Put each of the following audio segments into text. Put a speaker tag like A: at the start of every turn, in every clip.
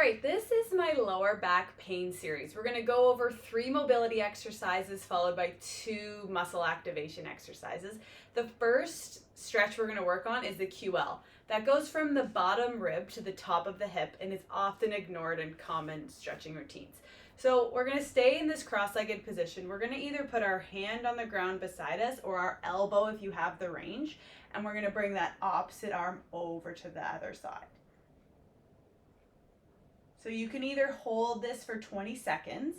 A: right, this is my lower back pain series. We're going to go over 3 mobility exercises followed by 2 muscle activation exercises. The first stretch we're going to work on is the QL. That goes from the bottom rib to the top of the hip and is often ignored in common stretching routines. So we're going to stay in this cross-legged position. We're going to either put our hand on the ground beside us or our elbow if you have the range, and we're going to bring that opposite arm over to the other side. So you can either hold this for 20 seconds,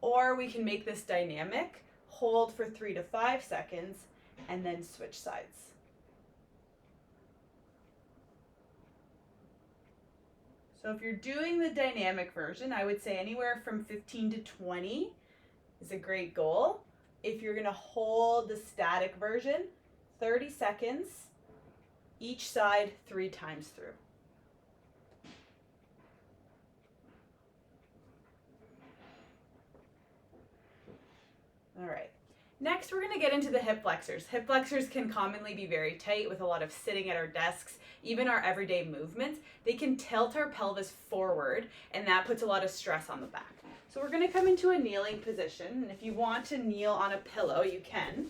A: or we can make this dynamic, hold for 3 to 5 seconds, and then switch sides. So if you're doing the dynamic version, I would say anywhere from 15 to 20 is a great goal. If you're gonna hold the static version, 30 seconds, each side 3 times through. All right, next we're gonna get into the hip flexors. Hip flexors can commonly be very tight with a lot of sitting at our desks, even our everyday movements. They can tilt our pelvis forward, and that puts a lot of stress on the back. So we're gonna come into a kneeling position, and if you want to kneel on a pillow, you can.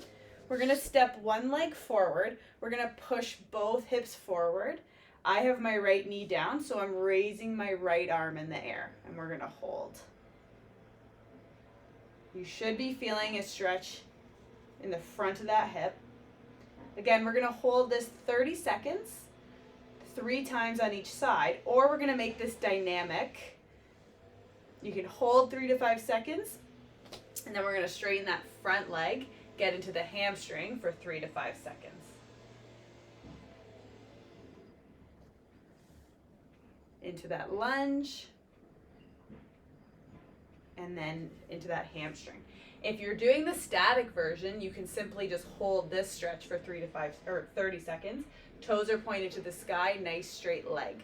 A: We're gonna step one leg forward. We're gonna push both hips forward. I have my right knee down, so I'm raising my right arm in the air, and we're gonna hold. You should be feeling a stretch in the front of that hip. Again, we're gonna hold this 30 seconds, 3 times on each side, or we're gonna make this dynamic. You can hold 3 to 5 seconds, and then we're gonna straighten that front leg, get into the hamstring for 3 to 5 seconds. Into that lunge, and then into that hamstring. If you're doing the static version, you can simply just hold this stretch for 3 to 5 or 30 seconds. Toes are pointed to the sky, nice straight leg.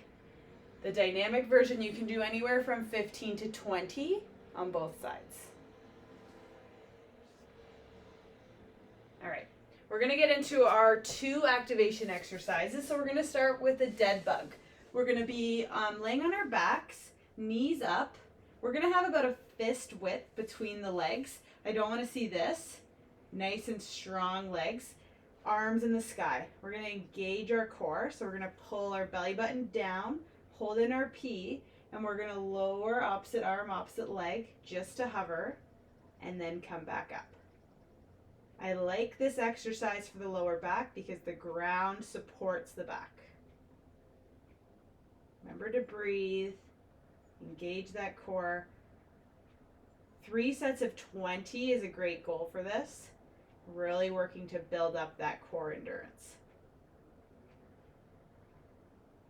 A: The dynamic version you can do anywhere from 15 to 20 on both sides. All right, we're gonna get into our 2 activation exercises. So we're gonna start with the dead bug. We're gonna be laying on our backs, knees up. We're gonna have about a fist width between the legs. I don't wanna see this. Nice and strong legs. Arms in the sky. We're gonna engage our core. So we're gonna pull our belly button down, hold in our P, and we're gonna lower opposite arm, opposite leg, just to hover, and then come back up. I like this exercise for the lower back because the ground supports the back. Remember to breathe. Engage that core. 3 sets of 20 is a great goal for this. Really working to build up that core endurance.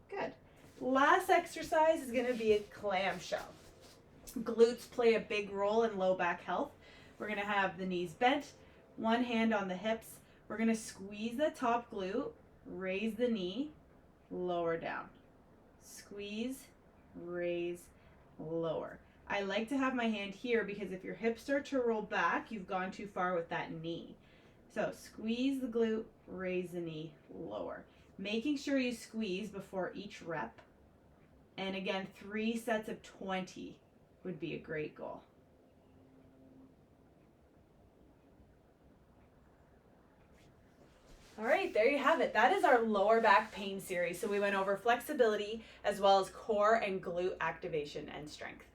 A: Good. Last exercise is going to be a clamshell. Glutes play a big role in low back health. We're going to have the knees bent, one hand on the hips. We're going to squeeze the top glute, raise the knee, lower down. Squeeze, raise, lower. I like to have my hand here because if your hips start to roll back, you've gone too far with that knee. So squeeze the glute, raise the knee, lower. Making sure you squeeze before each rep. And again, 3 sets of 20 would be a great goal. All right, there you have it. That is our lower back pain series. So we went over flexibility as well as core and glute activation and strength.